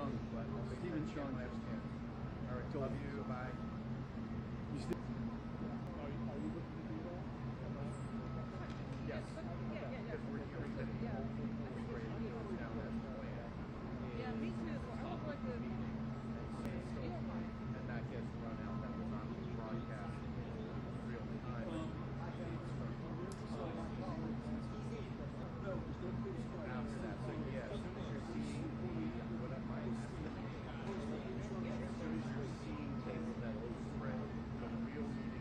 Chung, Stephen Chung. All right, love you. Bye. You still? Are you looking to do that? Yes. Because we're hearing that the whole thing is ready to go down as planned. Yeah, me too. I would like to. And that gets run out. That was on broadcast in real time. After that, so yeah, as soon as you're seeing what I might as soon as you're seeing cable that will spread, the real media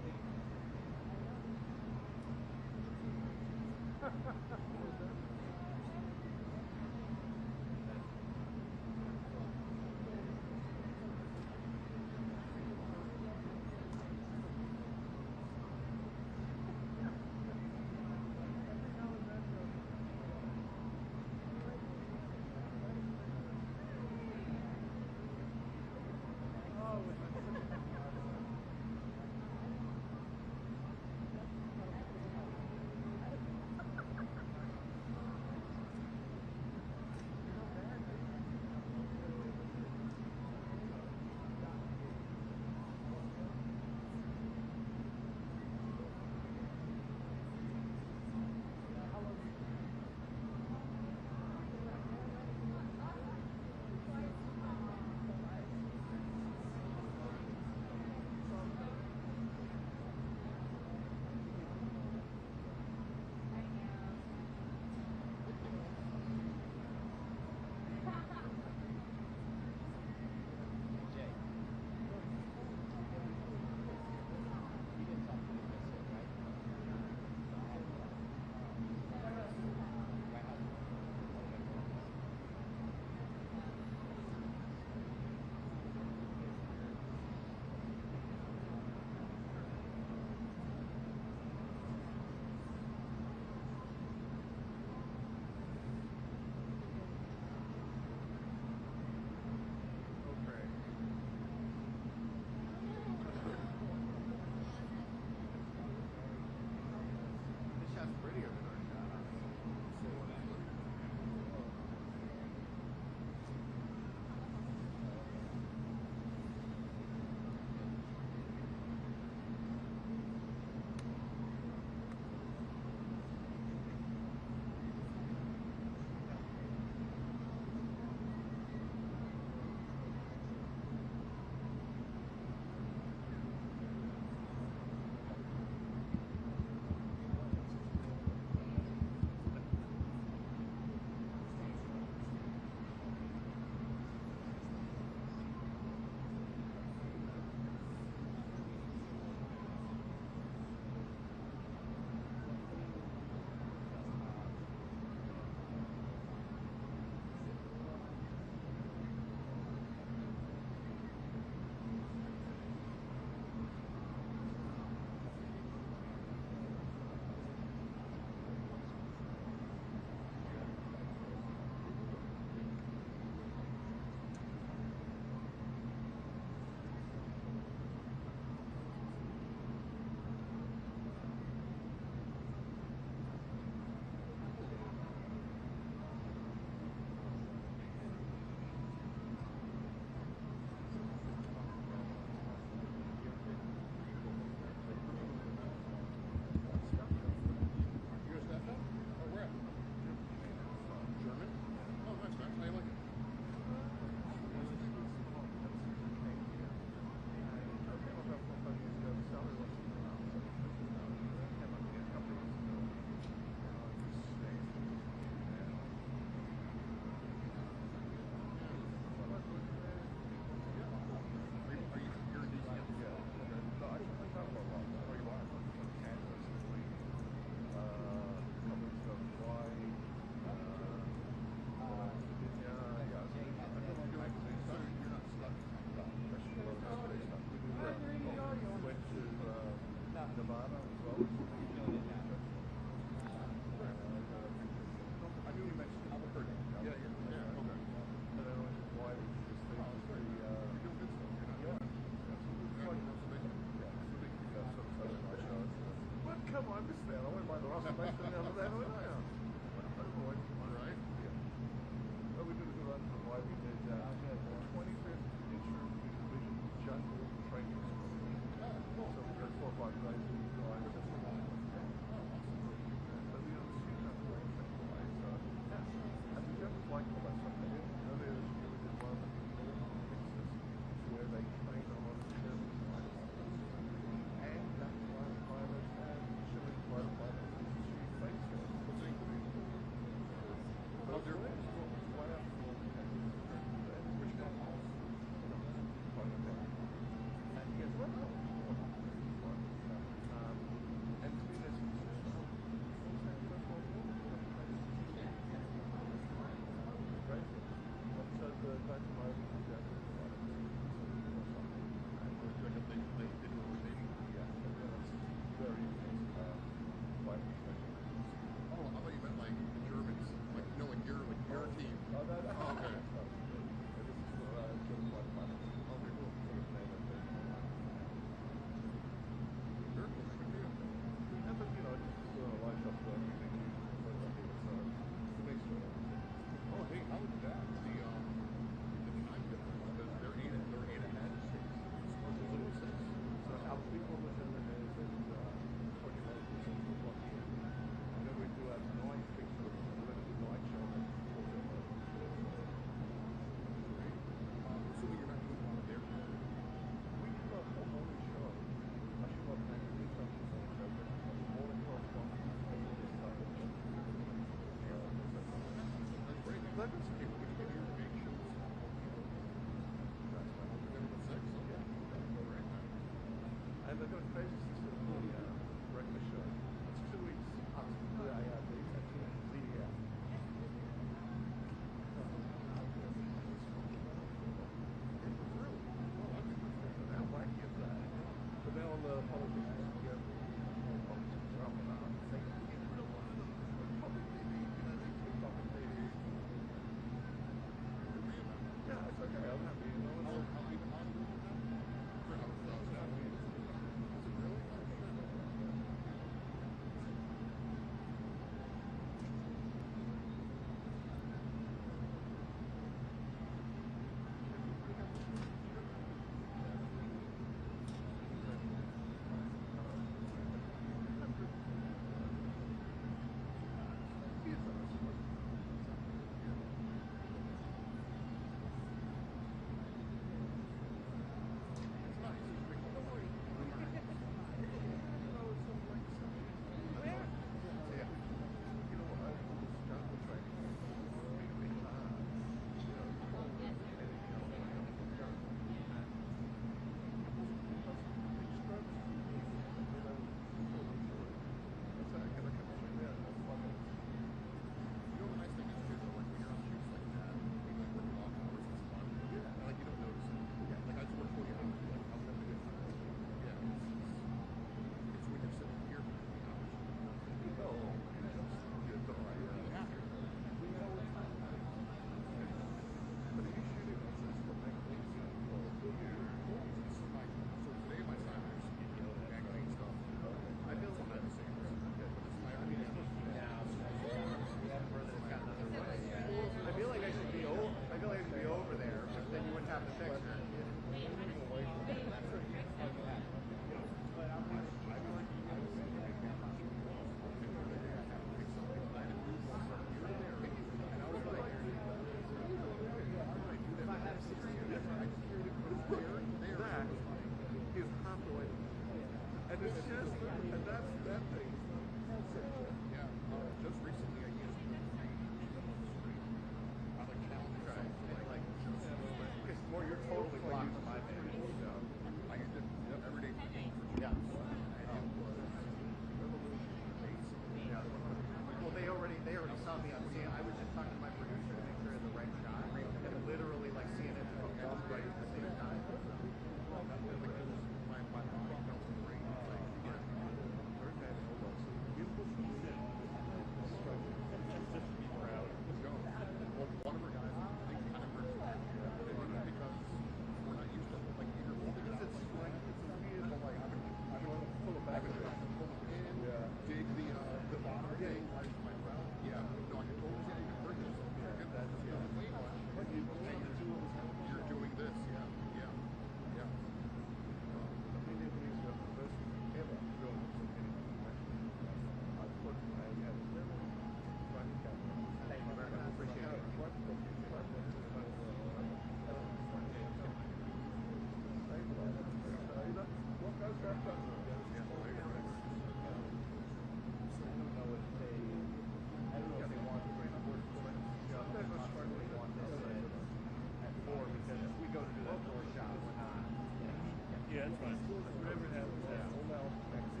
Yeah, that's fine. Whatever happens, happens.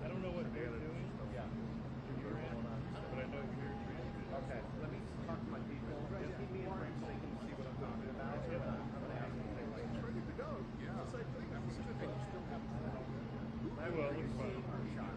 I don't know what they're doing. Yeah. But I know you're transmitting. Okay, let me talk to my people. Just keep me in frame so they can see what I'm talking about. I'm gonna ask them if they like it. Well, it looks fine.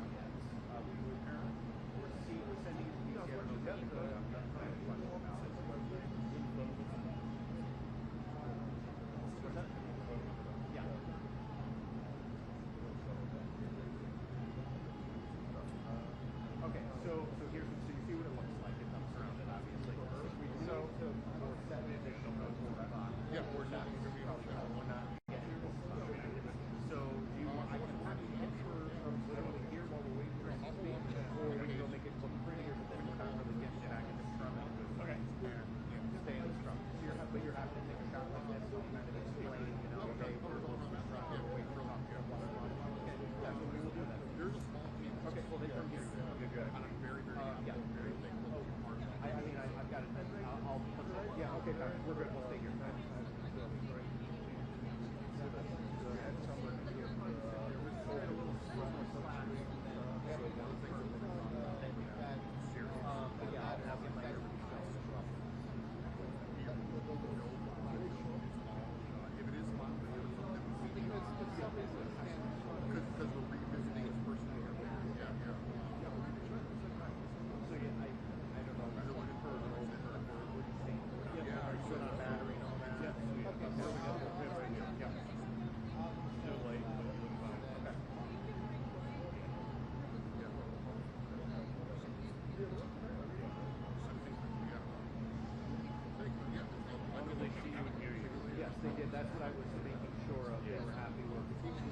that's what I was making sure of. They were happy with,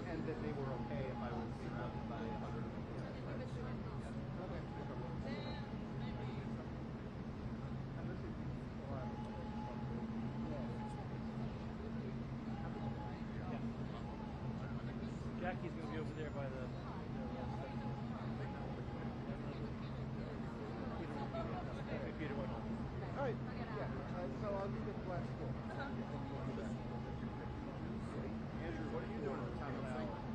and that they were okay if I was surrounded by other. Jackie's going to be over there by the... Peter went home. All right. Yeah. So I'll do the last four. Andrew, what are you doing on top of that?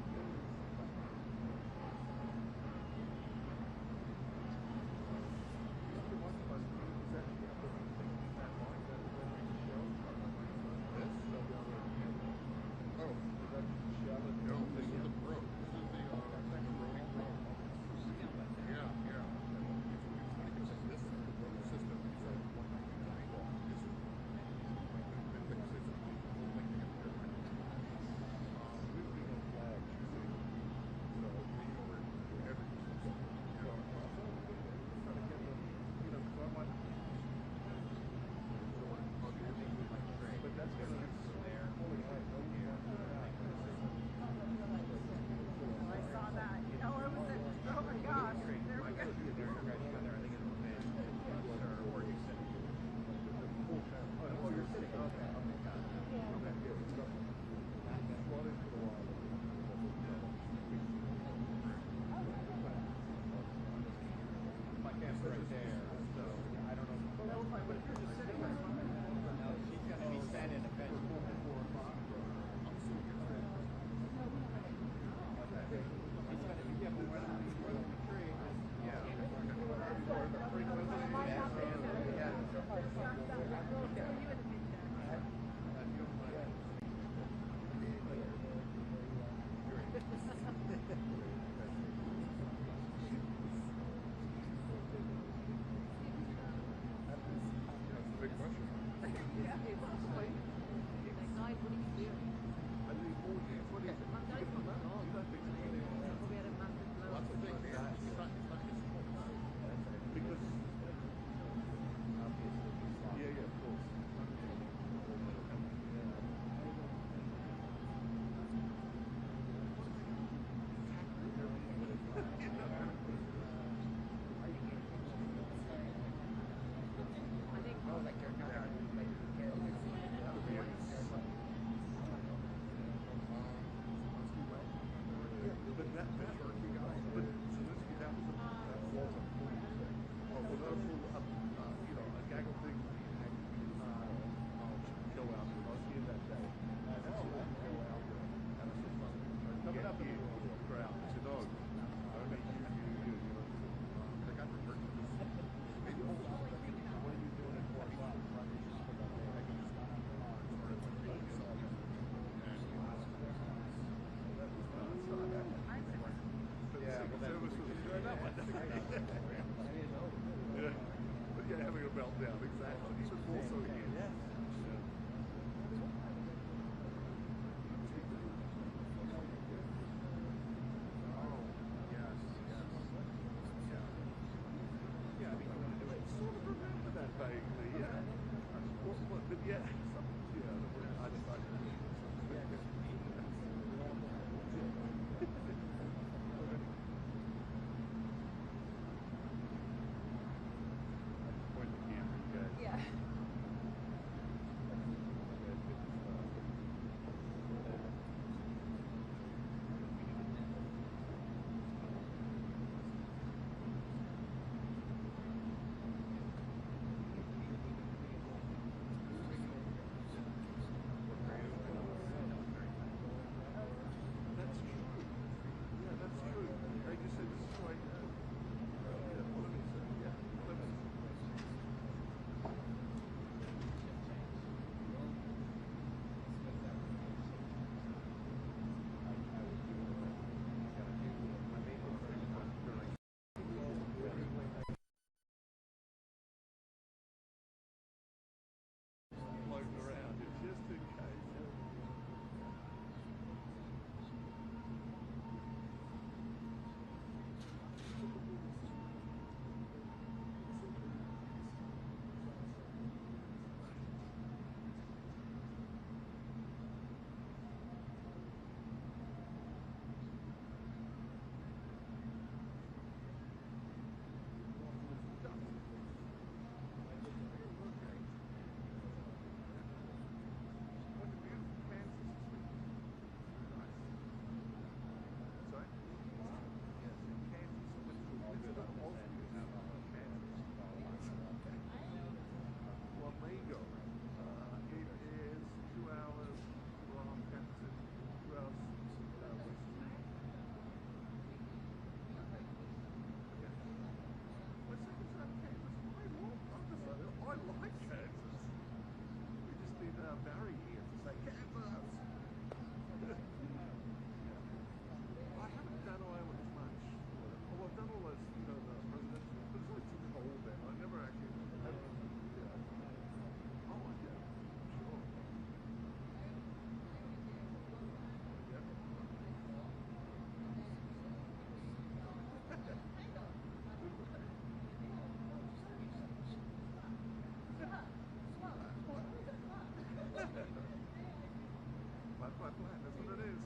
flat. That's what it is.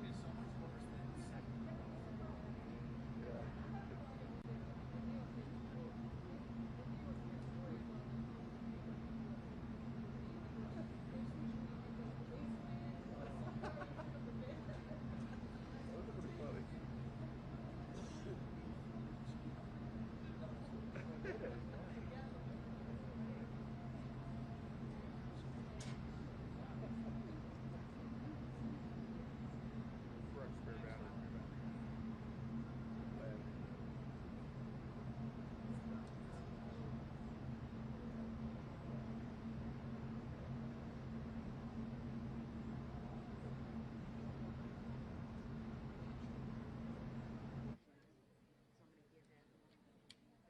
It's so much worse than second.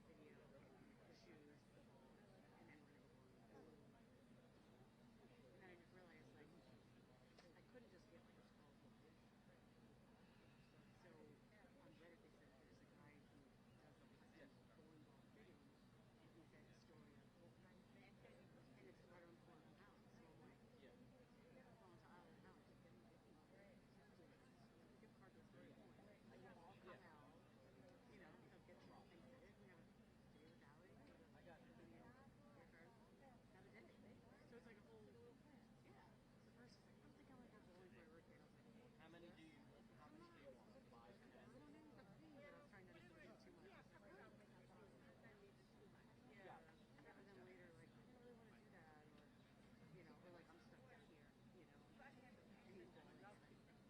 Somebody gave him a video, the shoes, and then when it was and then I just realized, like, I couldn't just get like a small book. So on Reddit they said there's a guy who does a bowling ball videos, and he said a story of ZOHRAN, and it's right around the corner from the house. So I'm like, I'm going to our house, gift card to the point. Like we'll all come out, you know, he'll get some things in it. We have a day with Allie, I got a video, gift card, have a day. So it's like a whole, yeah. So first he's like, I'm thinking I want to go bowling for my birthday. And I was like, How many do you want? 5, 10? I don't know, but I was trying not to think too much. Yeah. But then later, like, I don't really want to do that, or, you know, or like I'm stuck down here, you know, and he's bowling, and I, you know, not what do you want to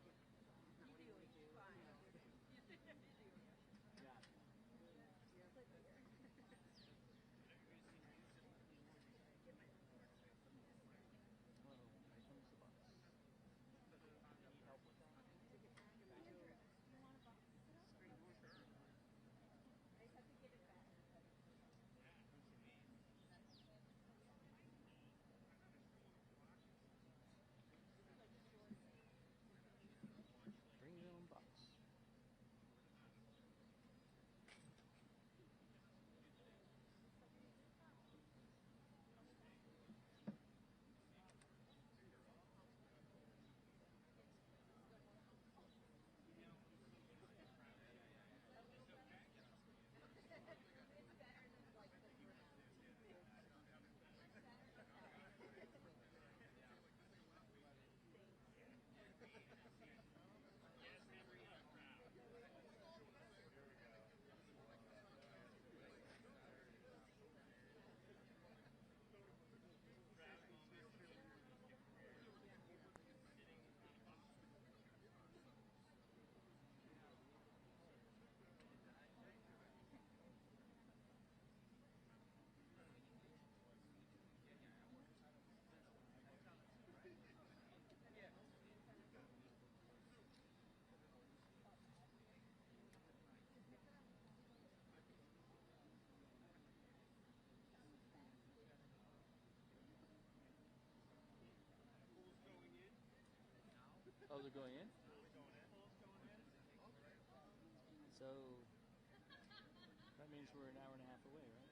do, you know. Yeah. Well, here comes the bus. Need help with that? Take it back and we do straight north. I just have to get it back. Bring your own bus. Oh, they're going in? So that means we're an hour and a half away, right?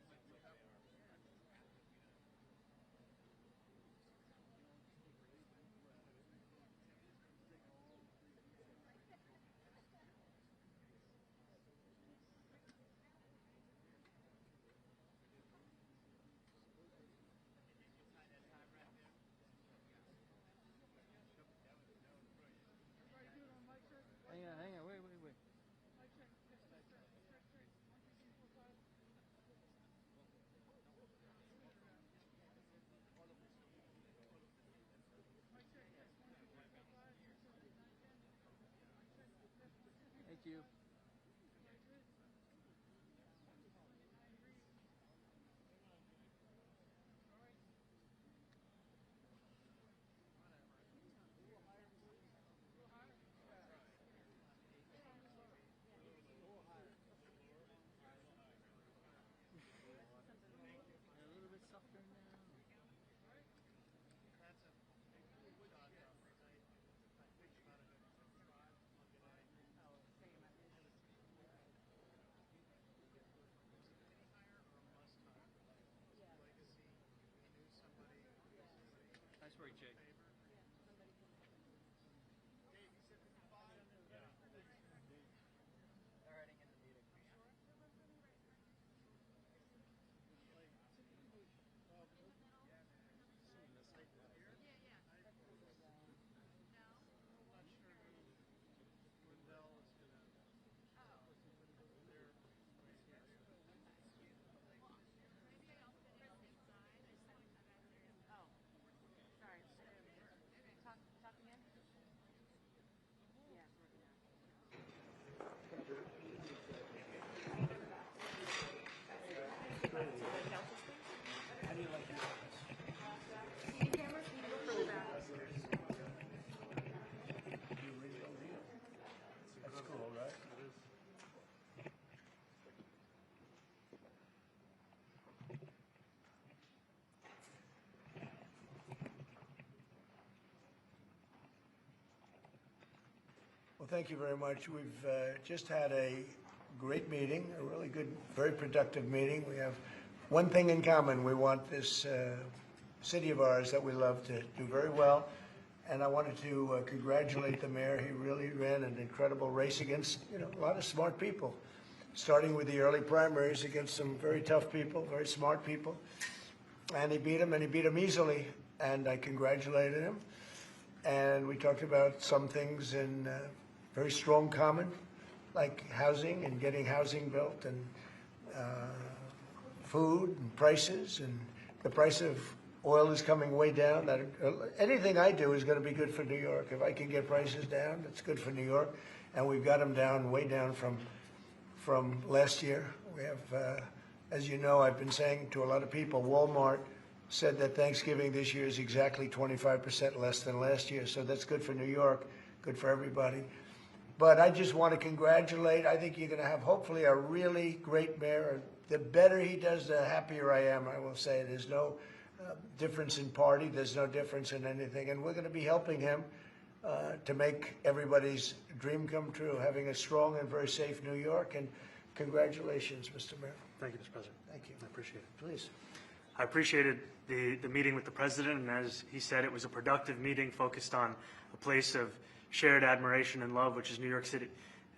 Hang on, wait. Thank you. A little bit softer now. That's a good shot. I think about it. Oh, same. for you, Jake. They're heading in the meeting. Sorry. Talk again? Yeah, it's working out. That's cool, right? It is. Well, thank you very much. We've just had a great meeting, a really good, very productive meeting. We have one thing in common. We want this city of ours that we love to do very well. And I wanted to congratulate the mayor. He really ran an incredible race against, a lot of smart people, starting with the early primaries against some very tough people, very smart people. And he beat them easily. And I congratulated him. And we talked about some things in very strong common, like housing and getting housing built, and food and prices, and the price of oil is coming way down. That anything I do is going to be good for New York. If I can get prices down, it's good for New York, and we've got them down, way down from last year. We have, as you know, I've been saying to a lot of people, Walmart said that Thanksgiving this year is exactly 25% less than last year. So that's good for New York, good for everybody. But I just want to congratulate. I think you're going to have hopefully a really great mayor. The better he does, the happier I am, I will say. There's no difference in party. There's no difference in anything. And we're going to be helping him to make everybody's dream come true, having a strong and very safe New York. And congratulations, Mr. Mayor. Thank you, Mr. President. Thank you. I appreciate it. Please. I appreciated the meeting with the president, and as he said, it was a productive meeting focused on a place of shared admiration and love, which is New York City,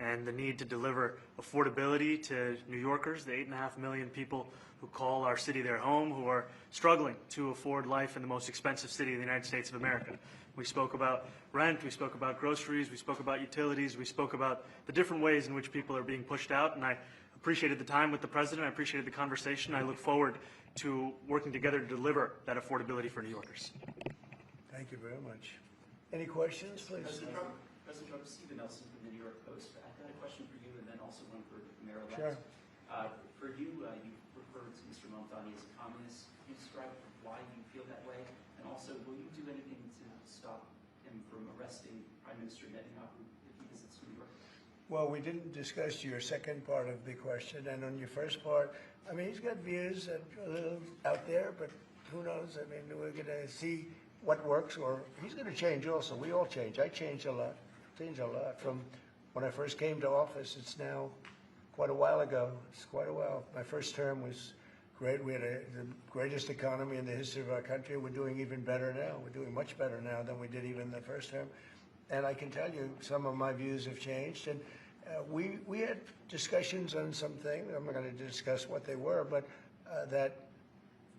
and the need to deliver affordability to New Yorkers, the 8.5 million people who call our city their home, who are struggling to afford life in the most expensive city in the United States of America. We spoke about rent, we spoke about groceries, we spoke about utilities, we spoke about the different ways in which people are being pushed out, and I appreciated the time with the president, I appreciated the conversation. I look forward to working together to deliver that affordability for New Yorkers. Thank you very much. Any questions, please? President Trump, Stephen Nelson from the New York Post. I've got a question for you and then also one for Mayor-elect. Sure. For you, you referred to Mr. Mamdani as a communist. Can you describe why you feel that way? And also, will you do anything to stop him from arresting Prime Minister Netanyahu if he visits New York? Well, we didn't discuss your second part of the question, and on your first part, I mean, he's got views that are a little out there, but who knows? I mean, we're going to see what works, or he's going to change also. We all change. I changed a lot. From when I first came to office. It's now quite a while ago. It's quite a while. My first term was great. We had the greatest economy in the history of our country. We're doing even better now. We're doing much better now than we did even the first term. And I can tell you some of my views have changed. And we had discussions on some things. I'm not going to discuss what they were, but that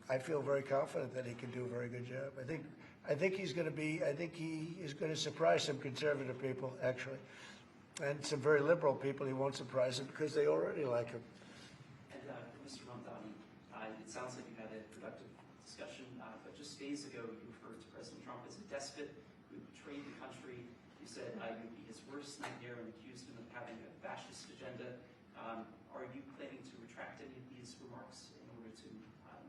I feel very confident that he can do a very good job. I think he's going to be. I think he is going to surprise some conservative people, actually, and some very liberal people. He won't surprise them because they already like him. And Mr. Mamdani, it sounds like you had a productive discussion, but just days ago you referred to President Trump as a despot who betrayed the country. You said you would be his worst nightmare and accused him of having a fascist agenda. Are you planning to retract any of these remarks in order to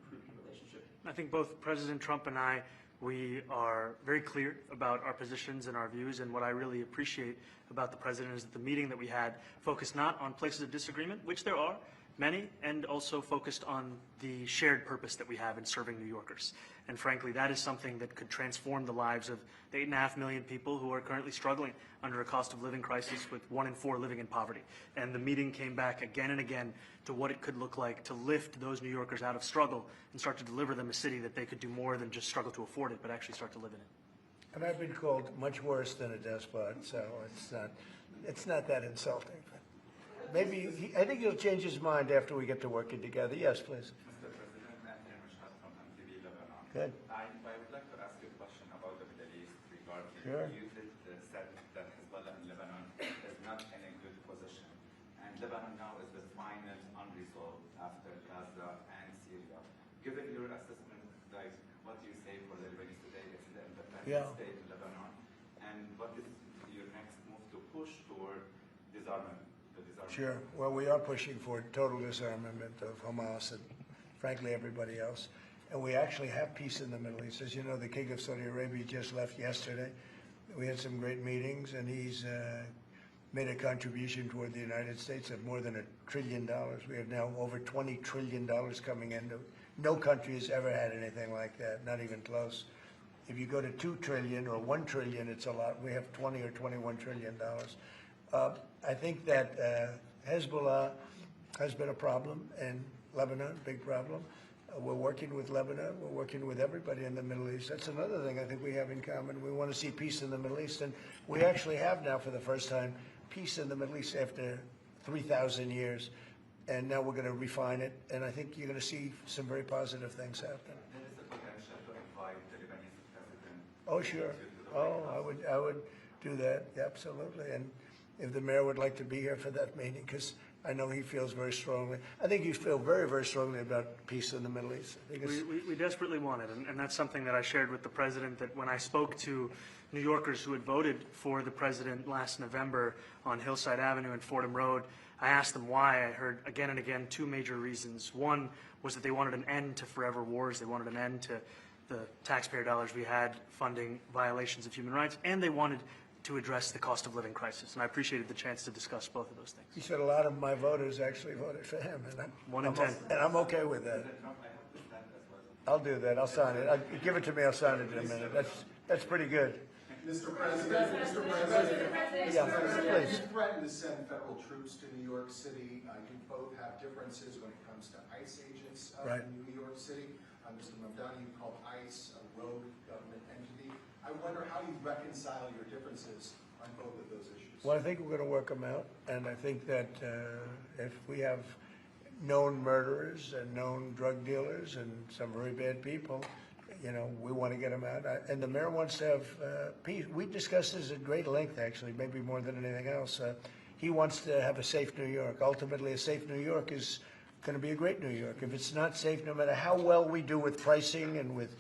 improve your relationship? I think both President Trump and we are very clear about our positions and our views, and what I really appreciate about the president is that the meeting that we had focused not on places of disagreement, which there are, many and also focused on the shared purpose that we have in serving New Yorkers. And frankly, that is something that could transform the lives of the 8.5 million people who are currently struggling under a cost of living crisis, with 1 in 4 living in poverty. And the meeting came back again and again to what it could look like to lift those New Yorkers out of struggle and start to deliver them a city that they could do more than just struggle to afford it, but actually start to live in it. And I've been called much worse than a despot, so it's not that insulting. Maybe I think he'll change his mind after we get to working together. Yes, please. Mr. President, Anthony Rashad from MTV Lebanon. Good. I would like to ask you a question about the Middle East regarding Sure. you did said that Hezbollah in Lebanon is not in a good position, and Lebanon now is the final unresolved after Gaza and Syria. Given your assessment, like what do you say for the Lebanese today? It's the independent state in Lebanon, and what is your next move to push toward disarmament? Sure. Well, we are pushing for total disarmament of Hamas and, frankly, everybody else. And we actually have peace in the Middle East. As you know, the King of Saudi Arabia just left yesterday. We had some great meetings, and he's made a contribution toward the United States of more than $1 trillion. We have now over $20 trillion coming in. No country has ever had anything like that, not even close. If you go to 2 trillion or 1 trillion, it's a lot. We have 20 or $21 trillion. I think that Hezbollah has been a problem in Lebanon, big problem. We're working with Lebanon. We're working with everybody in the Middle East. That's another thing I think we have in common. We want to see peace in the Middle East, and we actually have now, for the first time, peace in the Middle East after 3,000 years. And now we're going to refine it, and I think you're going to see some very positive things happen. There is the potential to invite the Lebanese president. Oh, sure. Oh, I would do that, absolutely. And if the mayor would like to be here for that meeting, because I know he feels very strongly. I think you feel very, very strongly about peace in the Middle East. I think We desperately want it, and that's something that I shared with the president, that when I spoke to New Yorkers who had voted for the president last November on Hillside Avenue and Fordham Road, I asked them why. I heard again and again 2 major reasons. One was that they wanted an end to forever wars. They wanted an end to the taxpayer dollars we had funding violations of human rights, and they wanted to address the cost of living crisis. And I appreciated the chance to discuss both of those things. he said a lot of my voters actually voted for him, and 1 in 10. And I'm okay with that. President Trump, I hope this time as well. I'll do that. I'll sign it. Give it to me. I'll sign it in a minute. That's pretty good. Mr. President, Yeah, please. you threatened to send federal troops to New York City. You both have differences when it comes to ICE agents Right. in New York City. Mr. Mamdani, you called ICE a rogue government entity. I wonder how you reconcile your differences on both of those issues. Well, I think we're going to work them out, and I think that if we have known murderers and known drug dealers and some very bad people, you know, we want to get them out. And the mayor wants to have peace. We discussed this at great length, actually, maybe more than anything else. He wants to have a safe New York. Ultimately, a safe New York is going to be a great New York. If it's not safe, no matter how well we do with pricing and with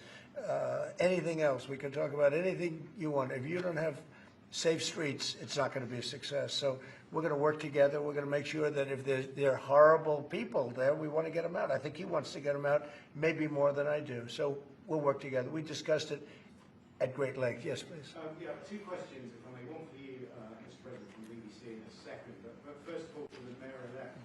anything else, we can talk about anything you want. If you don't have safe streets, it's not going to be a success. So we're going to work together. We're going to make sure that if there are horrible people there, we want to get them out. I think he wants to get them out, maybe more than I do. So we'll work together. We discussed it at great length. Yes, please. Yeah, 2 questions, if I may. One for you, Mr. President, from BBC in a second. But first of all, for the mayor-elect.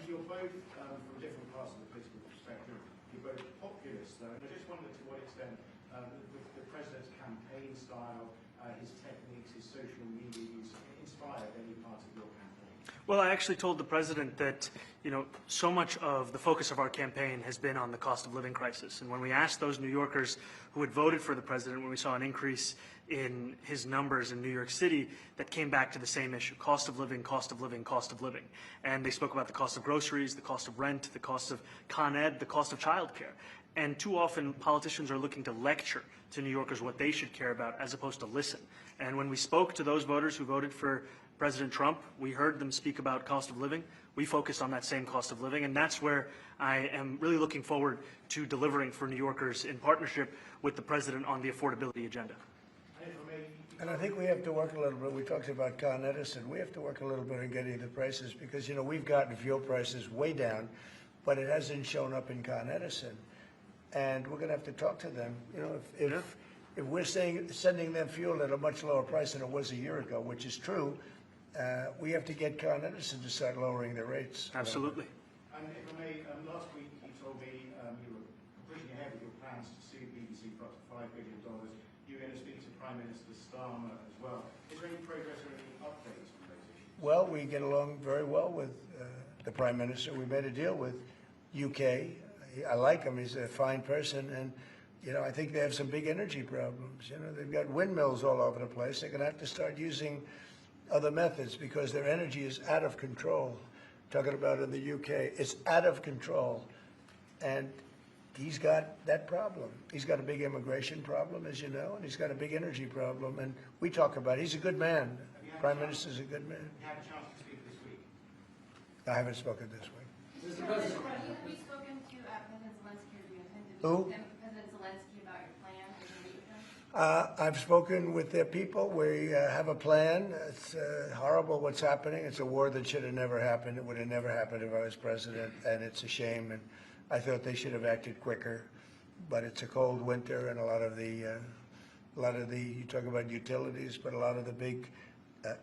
You're both, from different parts of the political spectrum, you're both populists, though. And I just wondered to what extent the president's campaign style, his techniques, his social media use inspired any part of your campaign? Well, I actually told the president that, you know, so much of the focus of our campaign has been on the cost of living crisis. And when we asked those New Yorkers who had voted for the president, when we saw an increase in his numbers in New York City, that came back to the same issue: cost of living, cost of living, cost of living. And they spoke about the cost of groceries, the cost of rent, the cost of Con Ed, the cost of childcare. And too often, politicians are looking to lecture to New Yorkers what they should care about, as opposed to listen. And when we spoke to those voters who voted for President Trump, we heard them speak about cost of living. We focused on that same cost of living, and that's where I am really looking forward to delivering for New Yorkers in partnership with the president on the affordability agenda. And I think we have to work a little bit. We talked about Con Edison. We have to work a little bit on getting the prices, because, you know, we've gotten fuel prices way down, but it hasn't shown up in Con Edison. And we're going to have to talk to them. You know, if we're sending them fuel at a much lower price than it was a year ago, which is true, we have to get Con Edison to start lowering their rates. Absolutely. And if I may, last week you told me you were pushing ahead with your plans to sue BBC for up to $5 billion. You're going to speak to Prime Minister Starmer as well. Is there any progress or any updates on those issues? Well, we get along very well with the Prime Minister. We made a deal with UK. I like him. He's a fine person. And, you know, I think they have some big energy problems. You know, they've got windmills all over the place. They're going to have to start using other methods because their energy is out of control. Talking about in the UK, it's out of control. And he's got that problem. He's got a big immigration problem, as you know, and he's got a big energy problem. And we talk about it. He's a good man. Prime Minister's a good man. You had a chance to speak this week. I haven't spoken this week. Mr. President, have you spoken to President Zelensky, or do you intend to Who? President Zelensky about your plan? Are you going to meet with him? I've spoken with their people. We have a plan. It's horrible what's happening. It's a war that should have never happened. It would have never happened if I was president, and it's a shame. And I thought they should have acted quicker. But it's a cold winter, and a lot of the you talk about utilities, but a lot of the big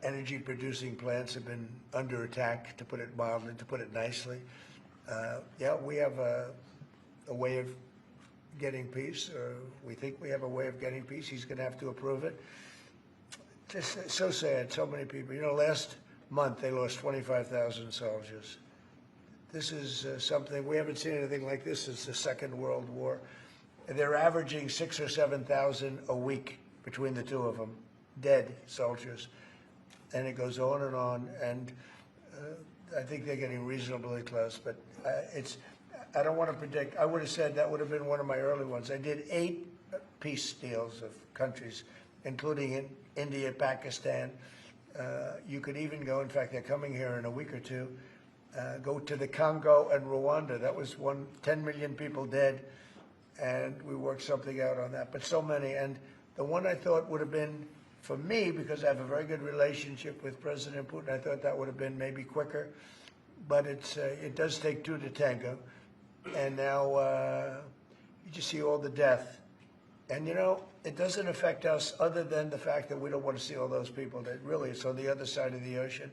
energy-producing plants have been under attack, to put it mildly, to put it nicely. Yeah, we have a way of getting peace, or we think we have a way of getting peace. He's going to have to approve it. Just so sad, so many people. You know, last month they lost 25,000 soldiers. This is something, we haven't seen anything like this since the Second World War. They're averaging 6,000 or 7,000 a week between the two of them, dead soldiers. And it goes on, and I think they're getting reasonably close, but I don't want to predict. I would have said that would have been one of my early ones. I did 8 peace deals of countries, including in India, Pakistan. You could even go, in fact, they're coming here in a week or two, go to the Congo and Rwanda. That was 10 million people dead, and we worked something out on that. But so many, and the one I thought would have been, for me, because I have a very good relationship with President Putin, I thought that would have been maybe quicker. But it does take 2 to tango. And now you just see all the death. And, you know, it doesn't affect us other than the fact that we don't want to see all those people that really, it's on the other side of the ocean.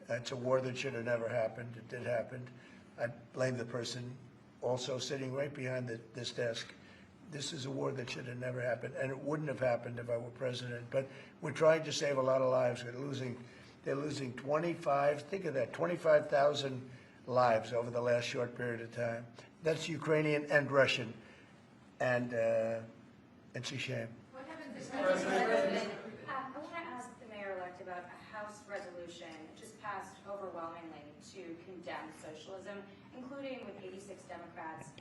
It's a war that should have never happened. It did happen. I blame the person also sitting right behind this desk. This is a war that should have never happened, and it wouldn't have happened if I were president. But we're trying to save a lot of lives. They're losing 25, think of that, 25,000 lives over the last short period of time. That's Ukrainian and Russian, and it's a shame. What happens if President? I want to ask the mayor-elect about a House resolution just passed overwhelmingly to condemn socialism, including with 86 Democrats,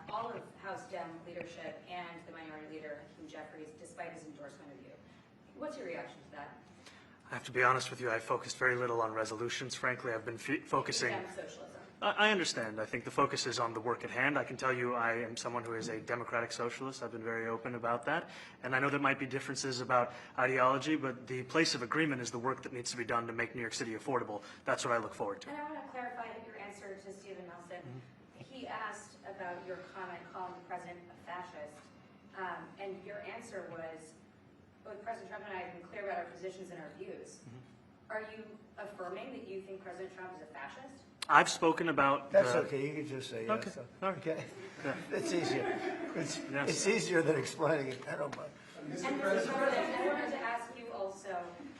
all of House Dem leadership, and the minority leader, Hakeem Jeffries, despite his endorsement of you. What's your reaction to that? I have to be honest with you, I focused very little on resolutions, frankly. I've been focusing... Condemn socialism. I understand. I think the focus is on the work at hand. I can tell you I am someone who is a democratic socialist. I've been very open about that. And I know there might be differences about ideology, but the place of agreement is the work that needs to be done to make New York City affordable. That's what I look forward to. And I want to clarify your answer to Stephen Nelson. He asked about your comment calling the president a fascist. And your answer was, both President Trump and I have been clear about our positions and our views. Are you affirming that you think President Trump is a fascist? I've spoken about... That's okay. You can just say yes. Okay. Okay. Yeah. It's easier. Yes. It's easier than explaining it. I don't mind. And Mr. President, I wanted to ask you also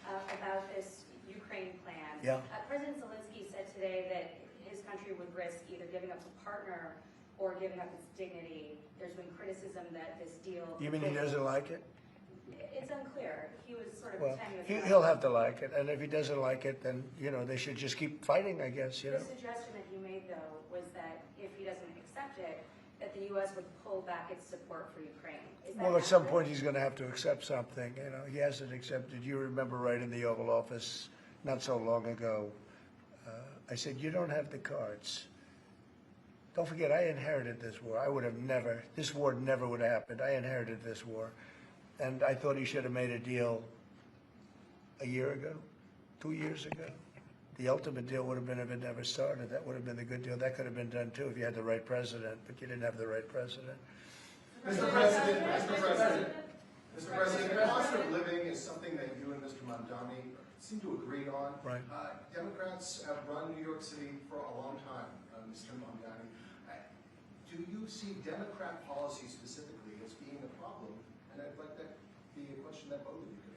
about this Ukraine plan. Yeah. President Zelensky said today that his country would risk either giving up a partner or giving up its dignity. There's been criticism that this deal... You mean he doesn't like it? It's unclear. He was sort of Well, tenuous. he'll have to like it, and if he doesn't like it, then, you know, they should just keep fighting, I guess, you know. The suggestion that he made, though, was that if he doesn't accept it, that the U.S. would pull back its support for Ukraine. Is that Well, at some accurate? point, he's going to have to accept something, you know. He hasn't accepted. You remember right in the Oval Office not so long ago, I said, you don't have the cards. Don't forget, I inherited this war. I would have never, this war never would have happened. I inherited this war. And I thought he should have made a deal a year ago, 2 years ago. The ultimate deal would have been if it never started. That would have been the good deal. That could have been done too if you had the right president, but you didn't have the right president. Mr. President, Mr. President, cost of living is something that you and Mr. Mamdani seem to agree on. Right. Democrats have run New York City for a long time. Mr. Mamdani. Do you see Democrat policy specifically as being a problem? And I'd like that to be a question that both of you could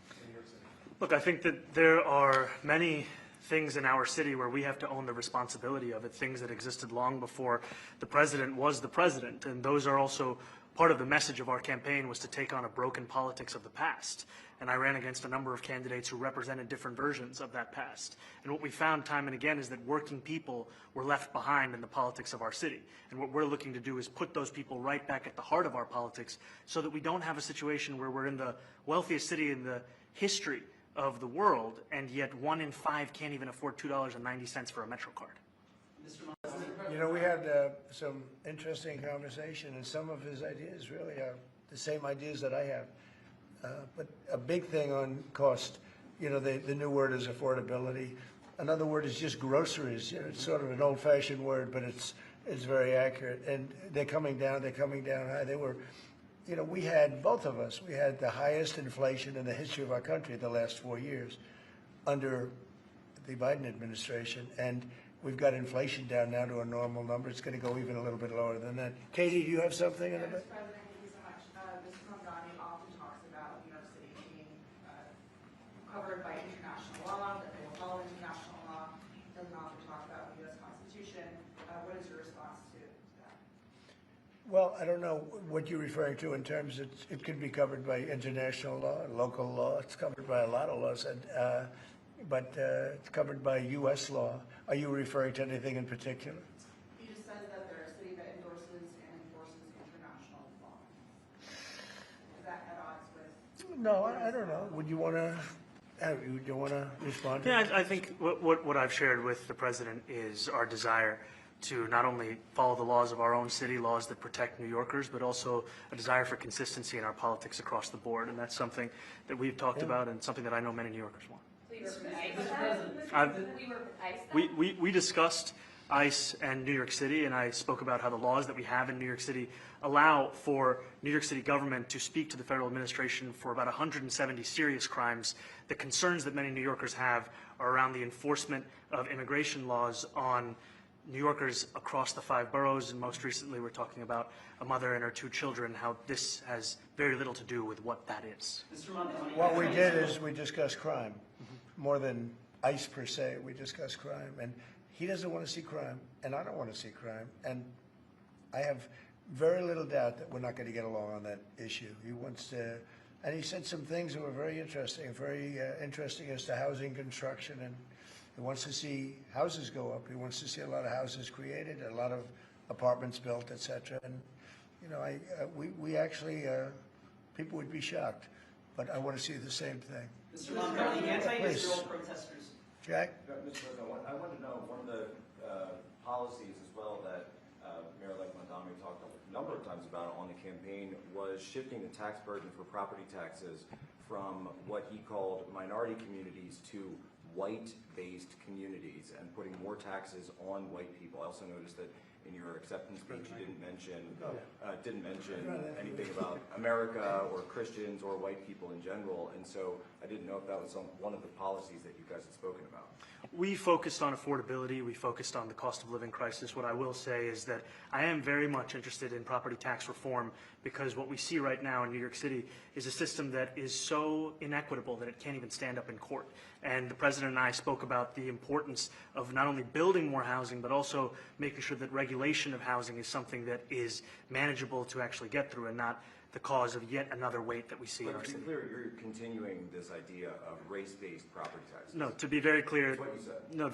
answer in New York City. Look, I think that there are many things in our city where we have to own the responsibility of it, things that existed long before the president was the president. And those are also part of the message of our campaign, was to take on a broken politics of the past. And I ran against a number of candidates who represented different versions of that past. And what we found time and again is that working people were left behind in the politics of our city. And what we're looking to do is put those people right back at the heart of our politics, so that we don't have a situation where we're in the wealthiest city in the history of the world, and yet 1 in 5 can't even afford $2.90 for a Metro card. You know, we had some interesting conversation, and some of his ideas really are the same ideas that I have. But a big thing on cost, you know, the new word is affordability. Another word is just groceries. You know, it's sort of an old-fashioned word, but it's very accurate. And they're coming down high. They were, you know, we had, both of us, we had the highest inflation in the history of our country the last 4 years under the Biden administration. And we've got inflation down now to a normal number. It's going to go even a little bit lower than that. Katie, do you have something in a bit? Mr. President, thank you so much. Mr. Mamdani often talks about New York City being covered by international law, that they will follow international law. Doesn't often talk about the U.S. Constitution. What is your response to that? Well, I don't know what you're referring to in terms of it could be covered by international law, local law. It's covered by a lot of laws, but it's covered by U.S. law. Are you referring to anything in particular? He just says that they're a city that endorses and enforces international law. Is that at odds with? No, I don't know. Would you want to respond? Yeah, I think what I've shared with the president is our desire to not only follow the laws of our own city, laws that protect New Yorkers, but also a desire for consistency in our politics across the board. And that's something that we've talked about, and something that I know many New Yorkers want. We discussed ICE and New York City, and I spoke about how the laws that we have in New York City allow for New York City government to speak to the federal administration for about 170 serious crimes. The concerns that many New Yorkers have are around the enforcement of immigration laws on New Yorkers across the 5 boroughs, and most recently we're talking about a mother and her 2 children, how this has very little to do with what that is. What we did is we discussed crime. More than ICE per se, we discussed crime. And he doesn't want to see crime, and I don't want to see crime. And I have very little doubt that we're not going to get along on that issue. He wants to, and he said some things that were very interesting as to housing construction, and he wants to see houses go up. He wants to see a lot of houses created, a lot of apartments built, et cetera. And, you know, we actually, people would be shocked, but I want to see the same thing. Mr. Mamdani, anti-Israel protesters. Jack? Mr. President, I want to know, one of the policies as well that Mayor-elect Mamdani talked a number of times about on the campaign was shifting the tax burden for property taxes from what he called minority communities to white-based communities, and putting more taxes on white people. I also noticed that in your acceptance speech you didn't mention anything about America or Christians or white people in general, and so I didn't know if that was one of the policies that you guys had spoken about. We focused on affordability. We focused on the cost of living crisis. What I will say is that I am very much interested in property tax reform, because what we see right now in New York City is a system that is so inequitable that it can't even stand up in court. And the president and I spoke about the importance of not only building more housing, but also making sure that regulation of housing is something that is manageable to actually get through, and not the cause of yet another weight that we see in our city. To be clear, you're continuing this idea of race-based property taxes. No, to be very clear, That's what you said. no,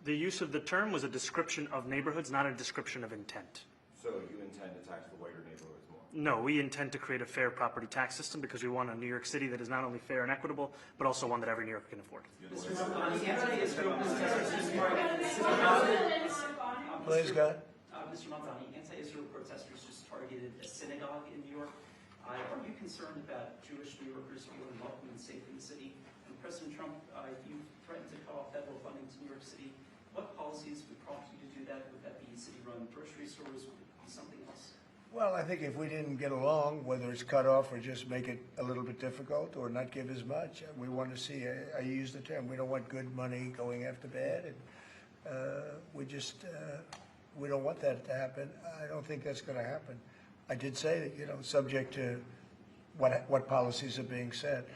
the use of the term was a description of neighborhoods, not a description of intent. So you intend to tax the whiter neighborhoods more? No, we intend to create a fair property tax system, because we want a New York City that is not only fair and equitable, but also one that every New Yorker can afford. Mr. Mamdani, anti-Israel protesters targeted Please, go. Mr. Mamdani, anti-Israel protesters just targeted a synagogue in New York. Are you concerned about Jewish New Yorkers feeling welcome and safe in the city? And President Trump, you threatened to cut off federal funding to New York City. What policies would prompt you to do that? Would that be city-run grocery stores? Would it be something else? Well, I think if we didn't get along, whether it's cut off or just make it a little bit difficult or not give as much, we want to see, I use the term, we don't want good money going after bad. And We just, we don't want that to happen. I don't think that's going to happen. I did say that, you know, subject to what policies are being set.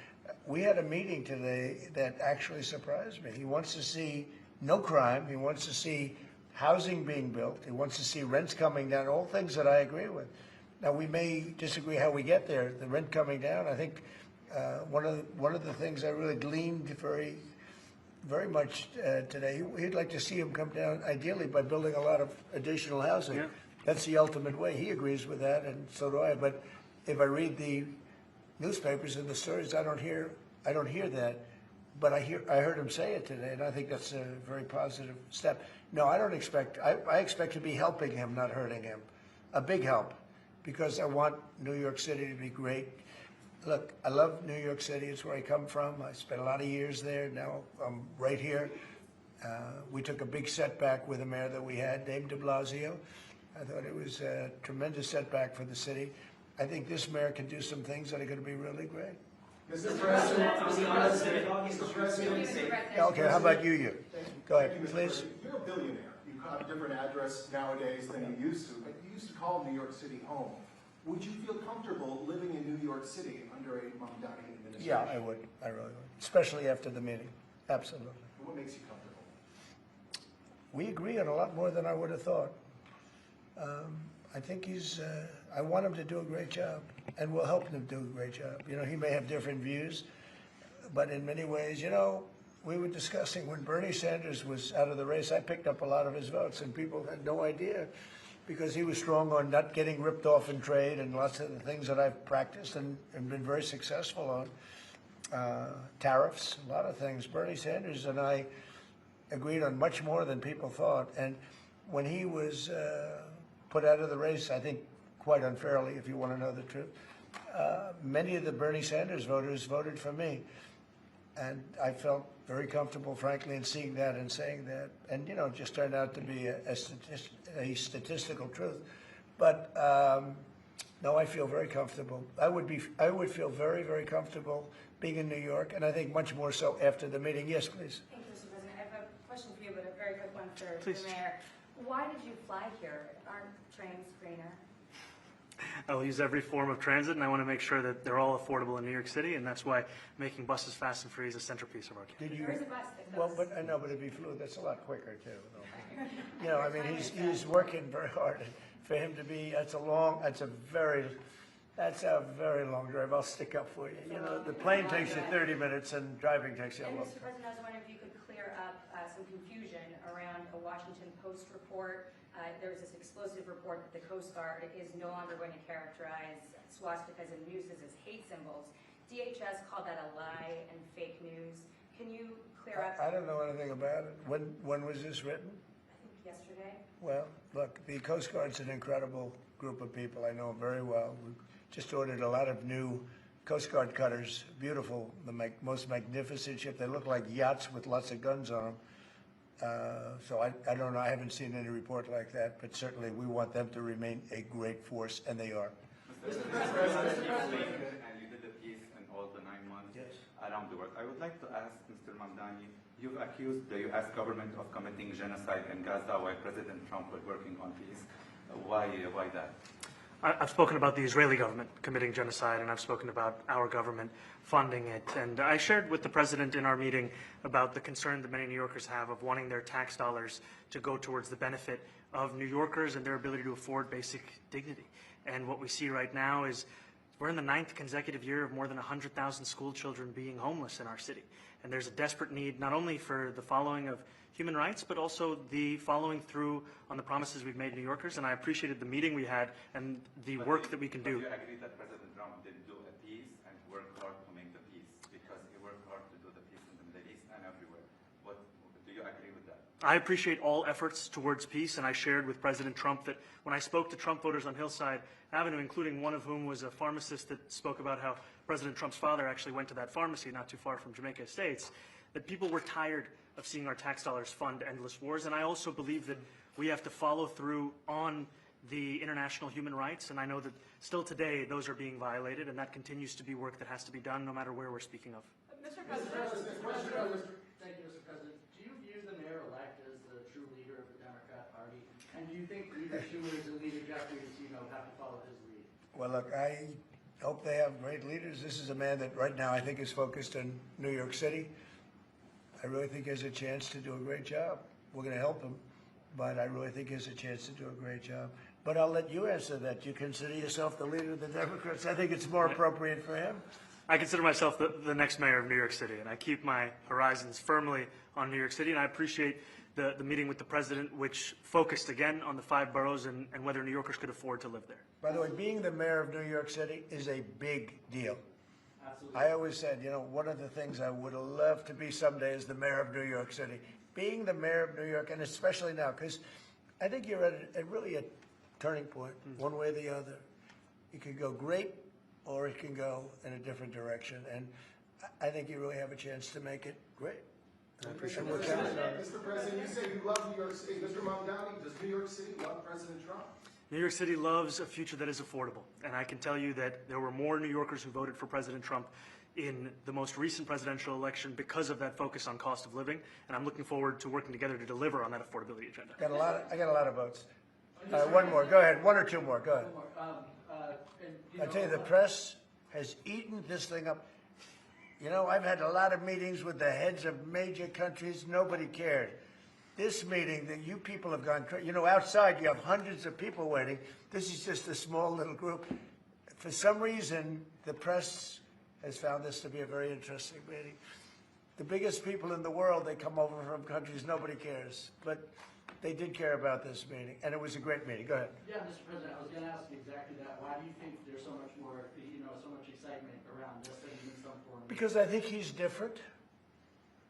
We had a meeting today that actually surprised me. He wants to see no crime. He wants to see housing being built. He wants to see rents coming down, all things that I agree with. Now, we may disagree how we get there. The rent coming down, I think one of the things I really gleaned very much today, he'd like to see him come down, ideally, by building a lot of additional housing. Yeah. That's the ultimate way. He agrees with that, and so do I. But if I read the newspapers and the stories, I don't hear that. But I heard him say it today, and I think that's a very positive step. No, I don't expect. I expect to be helping him, not hurting him. A big help, because I want New York City to be great. Look, I love New York City. It's where I come from. I spent a lot of years there. Now I'm right here. We took a big setback with the mayor that we had, Dave de Blasio. I thought it was a tremendous setback for the city. I think this mayor can do some things that are going to be really great. Mr. President, Mr. President. Okay, how about you? Go ahead, Thank you, Mr. please. President. You're a billionaire. You have a different address nowadays than you used to, but you used to call New York City home. Would you feel comfortable living in New York City under a Mamdani administration? Yeah, I would. I really would. Especially after the meeting. Absolutely. What makes you comfortable? We agree on a lot more than I would have thought. I think I want him to do a great job, and we'll help him do a great job. You know, he may have different views, but in many ways, you know, we were discussing when Bernie Sanders was out of the race, I picked up a lot of his votes, and people had no idea, because he was strong on not getting ripped off in trade and lots of the things that I've practiced and been very successful on. Tariffs, a lot of things. Bernie Sanders and I agreed on much more than people thought. And when he was put out of the race, I think quite unfairly, if you want to know the truth, many of the Bernie Sanders voters voted for me. And I felt very comfortable, frankly, in seeing that and saying that. And, you know, it just turned out to be a statistical truth. But no, I feel very comfortable. I would feel very, very comfortable being in New York, and I think much more so after the meeting. Yes, please. Thank you, Mr. President. I have a question for you, but a very quick one for Please. the mayor. Why did you fly here? Aren't trains greener? I will use every form of transit, and I want to make sure that they're all affordable in New York City, and that's why making buses fast and free is a centerpiece of our campaign. Did you? There is a bus that goes. Well, but I know, but it'd be fluid. That's a lot quicker too. You know, I mean, he's working very hard. For him to be, that's a very long drive. I'll stick up for you. You know, the plane takes you 30 minutes, and driving takes you a And long Mr. time. President, I was wondering if you could clear up some confusion around a Washington Post report. There was this explosive report that the Coast Guard is no longer going to characterize swastikas and nooses as hate symbols. DHS called that a lie and fake news. Can you clear up? I don't know anything about it. When was this written? I think yesterday. Well, look, the Coast Guard's an incredible group of people. I know them very well. We just ordered a lot of new Coast Guard cutters, beautiful, the most magnificent ship. They look like yachts with lots of guns on them. So I don't know, I haven't seen any report like that, but certainly we want them to remain a great force, and they are. Mr. President, and you did a piece in all the 9 months around the world. I would like to ask Mr. Mamdani, you've accused the U.S. government of committing genocide in Gaza while President Trump was working on peace. Why that? I've spoken about the Israeli government committing genocide, and I've spoken about our government funding it. And I shared with the president in our meeting about the concern that many New Yorkers have of wanting their tax dollars to go towards the benefit of New Yorkers and their ability to afford basic dignity. And what we see right now is we're in the 9th consecutive year of more than 100,000 school children being homeless in our city. And there's a desperate need not only for the following of human rights, but also the following through on the promises we've made New Yorkers. And I appreciated the meeting we had and the work that we can do. Do you agree that President Trump did do a peace and work hard to make the peace? Because he worked hard to do the peace in the Middle East and everywhere. Do you agree with that? I appreciate all efforts towards peace, and I shared with President Trump that when I spoke to Trump voters on Hillside Avenue, including one of whom was a pharmacist that spoke about how President Trump's father actually went to that pharmacy not too far from Jamaica Estates, that people were tired of seeing our tax dollars fund endless wars. And I also believe that we have to follow through on the international human rights, and I know that still today those are being violated, and that continues to be work that has to be done no matter where we're speaking of. Mr. President, thank you, Mr. President. Do you view the mayor-elect as the true And do you think Leader Schumer and Leader Jeffries, have to follow his lead? Well, look, I hope they have great leaders. This is a man that right now I think is focused in New York City. I really think he has a chance to do a great job. We're going to help him, but I really think he has a chance to do a great job. But I'll let you answer that. You consider yourself the leader of the Democrats. I think it's more appropriate for him. I consider myself the next mayor of New York City, and I keep my horizons firmly on New York City, and I appreciate the meeting with the president, which focused again on the 5 boroughs and whether New Yorkers could afford to live there. By the way, being the mayor of New York City is a big deal. Absolutely. I always said, one of the things I would love to be someday is the mayor of New York City. Being the mayor of New York, and especially now, because I think you're at really a turning point, one way or the other. It could go great, or it can go in a different direction. And I think you really have a chance to make it great. I appreciate what you're saying. Mr. President, you say you love New York City. Mr. Mamdani, does New York City love President Trump? New York City loves a future that is affordable, and I can tell you that there were more New Yorkers who voted for President Trump in the most recent presidential election because of that focus on cost of living, and I'm looking forward to working together to deliver on that affordability agenda. I got a lot of votes. One more. Go ahead. 1 or 2 more. Go ahead. I tell you, the press has eaten this thing up. I've had a lot of meetings with the heads of major countries. Nobody cared. This meeting that you people have gone crazy. Outside you have hundreds of people waiting. This is just a small little group. For some reason, the press has found this to be a very interesting meeting. The biggest people in the world, they come over from countries nobody cares. But they did care about this meeting, and it was a great meeting. Go ahead. Yeah, Mr. President, I was going to ask you exactly that. Why do you think there's so much more, so much excitement around this than in some form? Because I think he's different.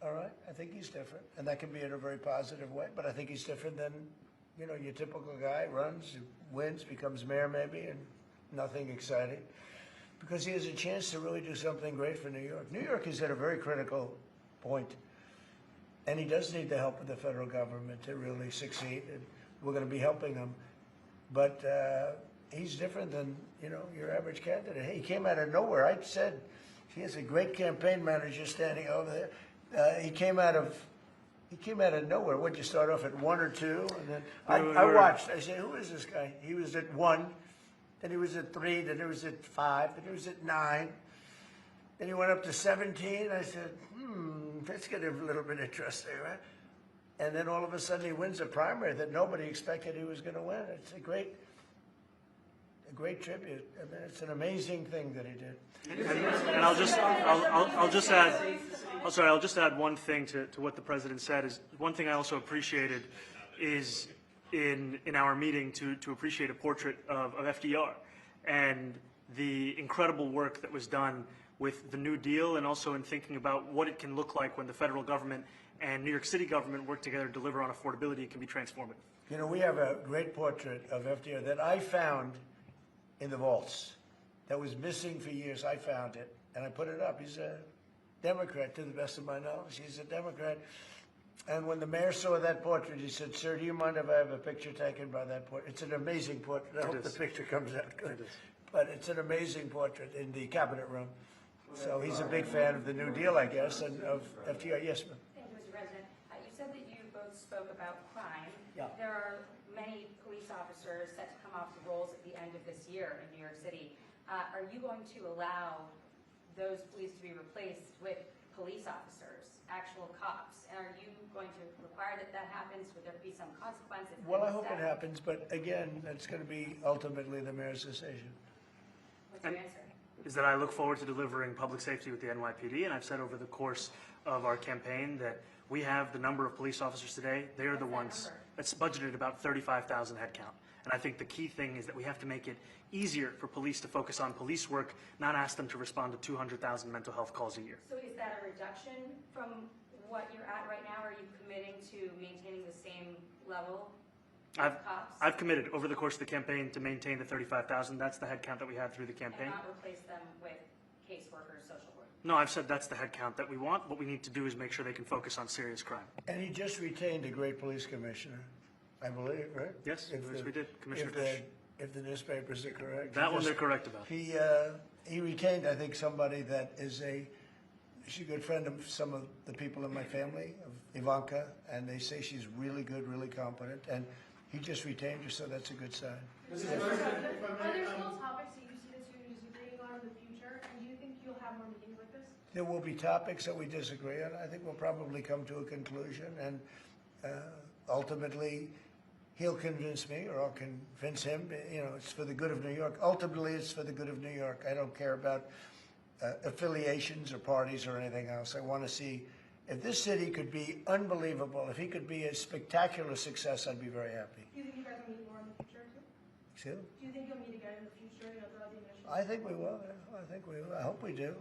All right? I think he's different, and that can be in a very positive way, but I think he's different than, your typical guy, runs, wins, becomes mayor maybe, and nothing exciting. Because he has a chance to really do something great for New York. New York is at a very critical point. And he does need the help of the federal government to really succeed, and we're going to be helping him. But he's different than, your average candidate. He came out of nowhere. I said he has a great campaign manager standing over there. He came out of nowhere. What'd you start off at 1 or 2? And then I watched. I said, who is this guy? He was at 1, then he was at 3, then he was at 5, then he was at 9. Then he went up to 17. I said, that's getting a little bit interesting, right? And then all of a sudden he wins a primary that nobody expected he was going to win. It's a great tribute. I mean, it's an amazing thing that he did. And I'll just add one thing to what the president said. Is one thing I also appreciated is in our meeting to appreciate a portrait of FDR and the incredible work that was done with the New Deal, and also in thinking about what it can look like when the federal government and New York City government work together to deliver on affordability. It can be transformative. We have a great portrait of FDR that I found in the vaults that was missing for years. I found it, and I put it up. He's a Democrat, to the best of my knowledge. He's a Democrat. And when the mayor saw that portrait, he said, "Sir, do you mind if I have a picture taken by that portrait?" It's an amazing portrait. I hope the picture comes out good. But it's an amazing portrait in the cabinet room. So he's a big fan of the New Deal, I guess, and of FDR. Yes, ma'am. Thank you, Mr. President. You said that you both spoke about crime. Yeah. There are many police officers set to come off the rolls at the end of this year in New York City. Are you going to allow those police to be replaced with police officers, actual cops? And are you going to require that that happens? Would there be some consequences? Well, I hope it happens, but again, that's going to be ultimately the mayor's decision. What's your answer? Is that I look forward to delivering public safety with the NYPD, and I've said over the course of our campaign that we have the number of police officers today. They are the ones that's budgeted about 35,000 headcount. And I think the key thing is that we have to make it easier for police to focus on police work, not ask them to respond to 200,000 mental health calls a year. So is that a reduction from what you're at right now? Are you committing to maintaining the same level of cops? I've committed over the course of the campaign to maintain the 35,000. That's the headcount that we had through the campaign. And not replace them with caseworkers, social work? No, I've said that's the headcount that we want. What we need to do is make sure they can focus on serious crime. And he just retained a great police commissioner, I believe, right? Yes, we did. Commissioner Fish. If the newspapers are correct. That one they're correct about. He retained, I think, somebody that is she's a good friend of some of the people in my family, of Ivanka, and they say she's really good, really competent. And He just retained you, so that's a good sign. Mr. Are President, if I may, there still topics that you see the two disagreeing on in the future, and do you think you'll have more meetings like this? There will be topics that we disagree on. I think we'll probably come to a conclusion, and ultimately, he'll convince me, or I'll convince him. You know, it's for the good of New York. Ultimately, it's for the good of New York. I don't care about affiliations or parties or anything else. I want to see if this city could be unbelievable. If he could be a spectacular success, I'd be very happy. Do you think you guys will meet more in the future too? Excuse me? Do you think you'll meet again in the future, you know, throughout the administration? I think we will. I think we will. I hope we do.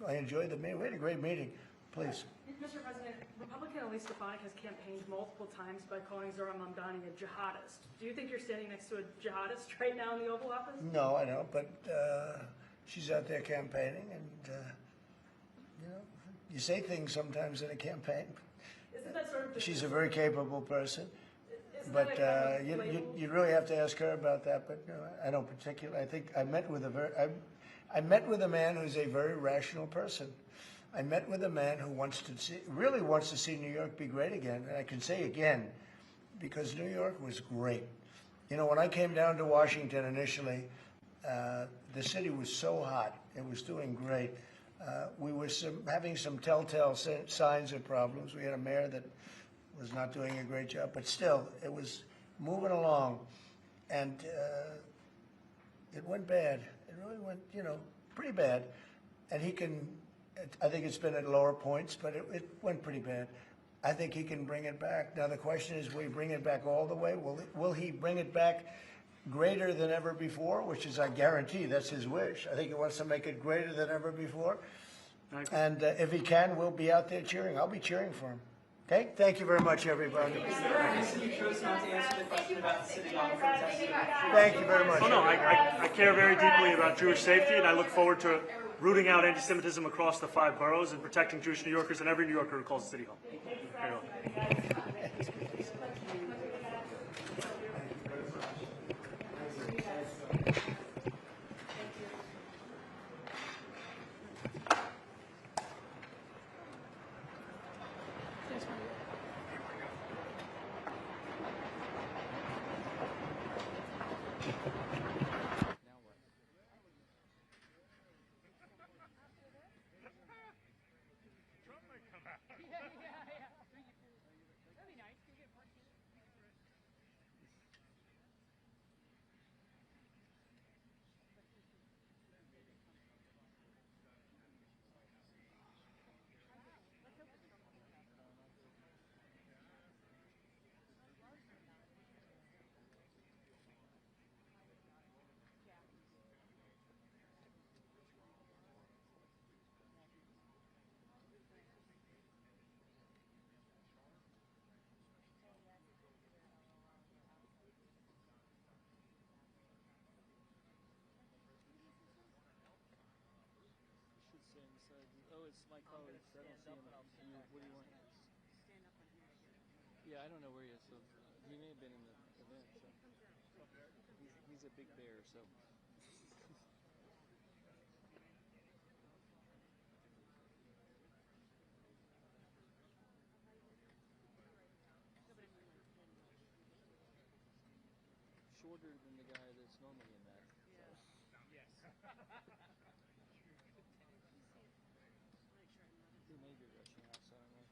I enjoyed the meeting. We had a great meeting. Please. Mr. President, Republican Elise Stefanik has campaigned multiple times by calling ZOHRAN MAMDANI a jihadist. Do you think you're standing next to a jihadist right now in the Oval Office? No, I don't. But she's out there campaigning, and you know, you say things sometimes in a campaign. Isn't that sort of She's a very capable person. isn't But that a kind of label? you really have to ask her about that. But no, I don't particularly. I think I met with I met with a man who's a very rational person. I met with a man who really wants to see New York be great again. And I can say again, because New York was great. You know, when I came down to Washington initially, the city was so hot. It was doing great. We were having some telltale signs of problems. We had a mayor that was not doing a great job, but still, it was moving along. And it went bad. It really went, you know, pretty bad. And I think it's been at lower points, but it went pretty bad. I think he can bring it back. Now, the question is, will he bring it back all the way? Will he bring it back greater than ever before, which is, I guarantee, that's his wish. I think he wants to make it greater than ever before. And if he can, we'll be out there cheering. I'll be cheering for him. Okay? Thank you very much, everybody. Is there a reason you chose not to answer the question about the City Hall protest? Thank you very much. Oh, no, I care very deeply about Jewish safety, and I look forward to rooting out anti-Semitism across the 5 boroughs and protecting Jewish New Yorkers and every New Yorker who calls the City Hall. Very well. Oh, it's my colleagues. I don't see him. What do you want? Yeah, I don't know where he is. So he may have been in the event. So he's a big bear. So. Shorter than the guy that's normally in that. Yes. He may be rushing out suddenly.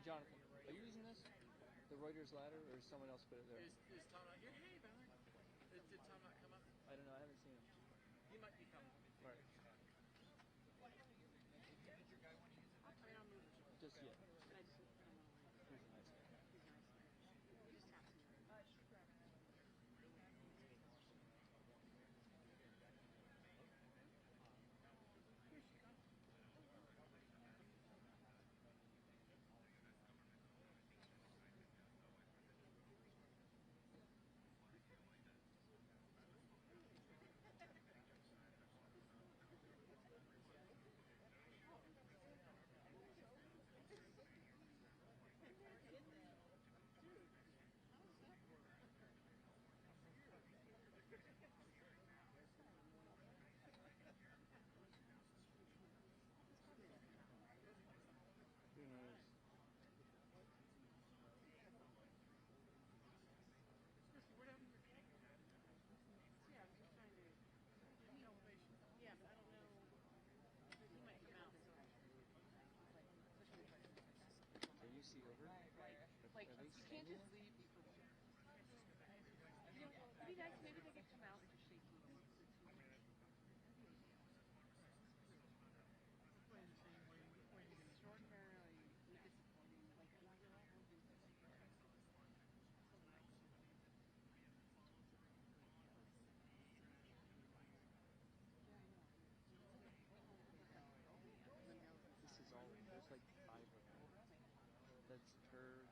Jonathan, are you using this? The Reuters ladder, or is someone else put it there? Is Tom not here? Hey, Valerie. Did Tom not come up? I don't know. I haven't seen him. He might be coming. All right. Just yet. But I just don't want to He's a nice guy. he's a nice guy. He just taps me. Who knows? Yeah, I'm just trying to. Yeah, but I don't know. He might come out. So you see over? Like, Are they you can't staying just here? leave people. You know, it'd be nice. Maybe they could come out and just shake hands. Extraordinarily disappointing. Like, This is all. There's like 5 of them. That's her,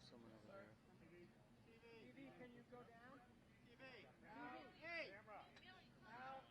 someone over there. TV, can you go down? TV. Out. Hey. Camera. Out.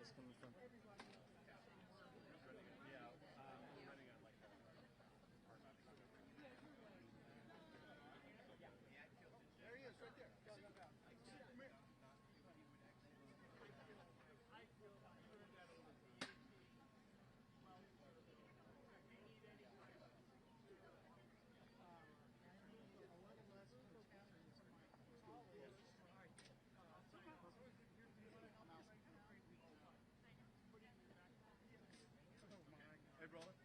this coming from? There he is, right there. Hey, brother.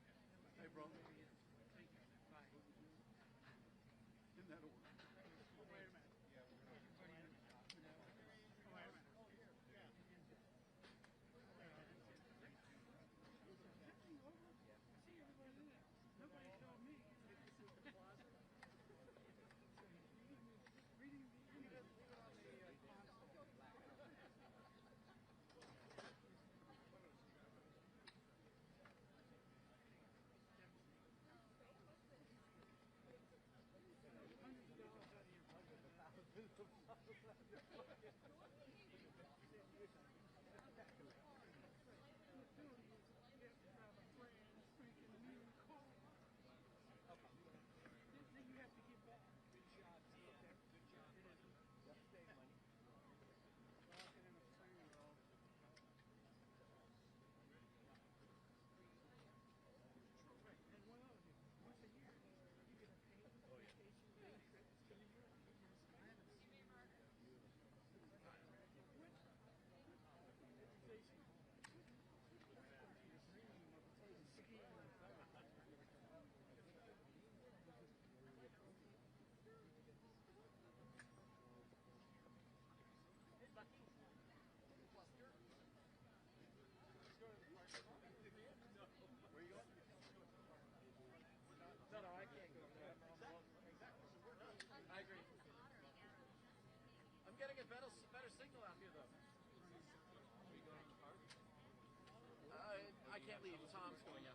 Hey, brother. In that order. Wait a minute. No, I can't go there. Exactly. So we're done. I agree. I'm getting a better signal out here, though. Are you going to the park? I can't leave. Tom's going out.